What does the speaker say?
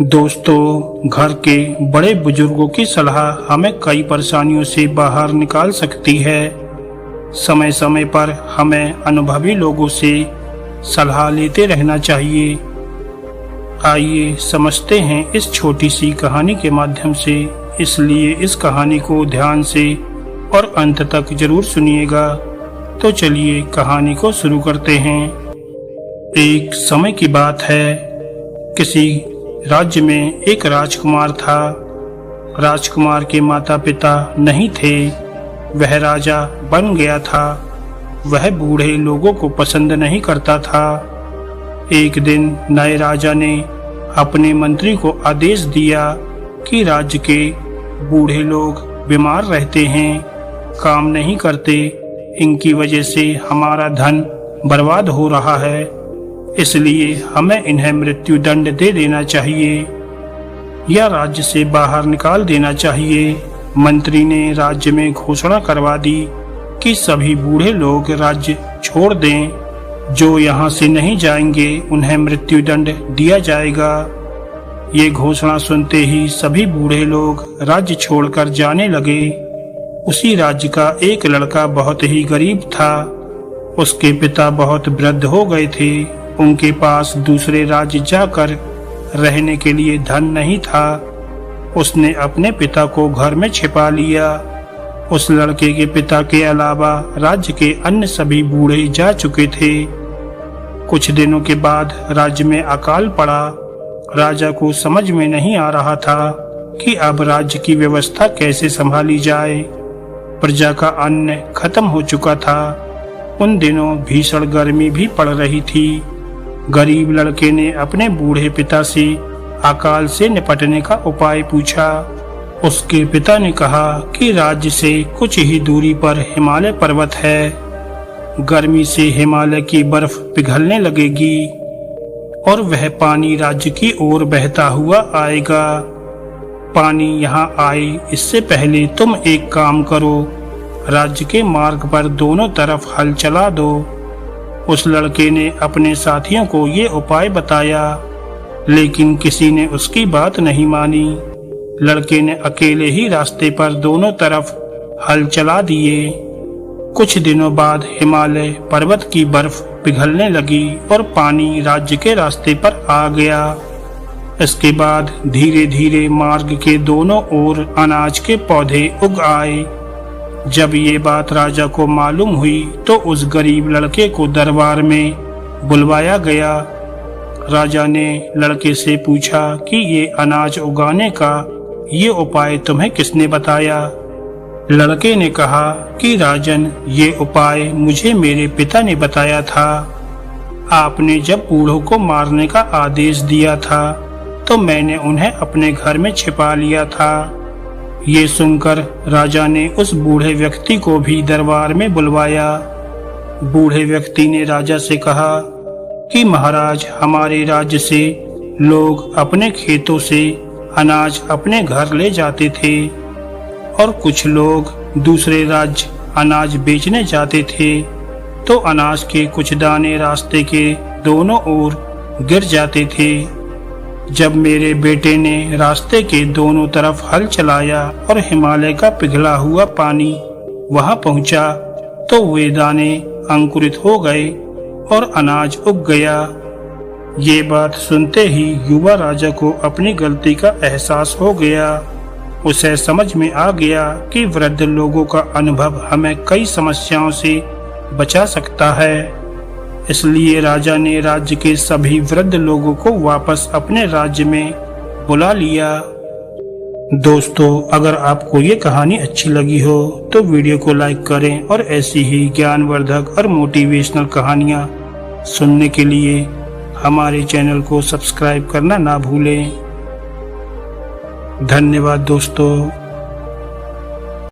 दोस्तों, घर के बड़े बुजुर्गों की सलाह हमें कई परेशानियों से बाहर निकाल सकती है। समय समय पर हमें अनुभवी लोगों से सलाह लेते रहना चाहिए। आइए समझते हैं इस छोटी सी कहानी के माध्यम से, इसलिए इस कहानी को ध्यान से और अंत तक जरूर सुनिएगा। तो चलिए कहानी को शुरू करते हैं। एक समय की बात है, किसी राज्य में एक राजकुमार था। राजकुमार के माता पिता नहीं थे, वह राजा बन गया था। वह बूढ़े लोगों को पसंद नहीं करता था। एक दिन नए राजा ने अपने मंत्री को आदेश दिया कि राज्य के बूढ़े लोग बीमार रहते हैं, काम नहीं करते, इनकी वजह से हमारा धन बर्बाद हो रहा है, इसलिए हमें इन्हें मृत्यु दंड दे देना चाहिए या राज्य से बाहर निकाल देना चाहिए। मंत्री ने राज्य में घोषणा करवा दी कि सभी बूढ़े लोग राज्य छोड़ दें। जो यहाँ से नहीं जाएंगे उन्हें मृत्यु दंड दिया जाएगा। ये घोषणा सुनते ही सभी बूढ़े लोग राज्य छोड़कर जाने लगे। उसी राज्य का एक लड़का बहुत ही गरीब था। उसके पिता बहुत वृद्ध हो गए थे। उनके पास दूसरे राज्य जाकर रहने के लिए धन नहीं था। उसने अपने पिता को घर में छिपा लिया। उस लड़के के पिता के अलावा राज्य के अन्य सभी बूढ़े जा चुके थे। कुछ दिनों के बाद राज्य में अकाल पड़ा। राजा को समझ में नहीं आ रहा था कि अब राज्य की व्यवस्था कैसे संभाली जाए। प्रजा का अन्न खत्म हो चुका था। उन दिनों भीषण गर्मी भी पड़ रही थी। गरीब लड़के ने अपने बूढ़े पिता से अकाल से निपटने का उपाय पूछा। उसके पिता ने कहा कि राज्य से कुछ ही दूरी पर हिमालय पर्वत है। गर्मी से हिमालय की बर्फ पिघलने लगेगी और वह पानी राज्य की ओर बहता हुआ आएगा। पानी यहाँ आए इससे पहले तुम एक काम करो, राज्य के मार्ग पर दोनों तरफ हल चला दो। उस लड़के ने अपने साथियों को ये उपाय बताया, लेकिन किसी ने उसकी बात नहीं मानी। लड़के ने अकेले ही रास्ते पर दोनों तरफ हल चला दिए। कुछ दिनों बाद हिमालय पर्वत की बर्फ पिघलने लगी और पानी राज्य के रास्ते पर आ गया। इसके बाद धीरे धीरे मार्ग के दोनों ओर अनाज के पौधे उग आए। जब ये बात राजा को मालूम हुई तो उस गरीब लड़के को दरबार में बुलवाया गया। राजा ने लड़के से पूछा कि ये अनाज उगाने का ये उपाय तुम्हें किसने बताया? लड़के ने कहा कि राजन, ये उपाय मुझे मेरे पिता ने बताया था। आपने जब बूढ़ों को मारने का आदेश दिया था तो मैंने उन्हें अपने घर में छिपा लिया था। ये सुनकर राजा ने उस बूढ़े व्यक्ति को भी दरबार में बुलवाया। बूढ़े व्यक्ति ने राजा से कहा कि महाराज, हमारे राज्य से लोग अपने खेतों से अनाज अपने घर ले जाते थे और कुछ लोग दूसरे राज्य अनाज बेचने जाते थे, तो अनाज के कुछ दाने रास्ते के दोनों ओर गिर जाते थे। जब मेरे बेटे ने रास्ते के दोनों तरफ हल चलाया और हिमालय का पिघला हुआ पानी वहां पहुंचा, तो वे दाने अंकुरित हो गए और अनाज उग गया। ये बात सुनते ही युवा राजा को अपनी गलती का एहसास हो गया। उसे समझ में आ गया कि वृद्ध लोगों का अनुभव हमें कई समस्याओं से बचा सकता है। इसलिए राजा ने राज्य के सभी वृद्ध लोगों को वापस अपने राज्य में बुला लिया। दोस्तों, अगर आपको ये कहानी अच्छी लगी हो तो वीडियो को लाइक करें और ऐसी ही ज्ञानवर्धक और मोटिवेशनल कहानियाँ सुनने के लिए हमारे चैनल को सब्सक्राइब करना ना भूलें। धन्यवाद दोस्तों।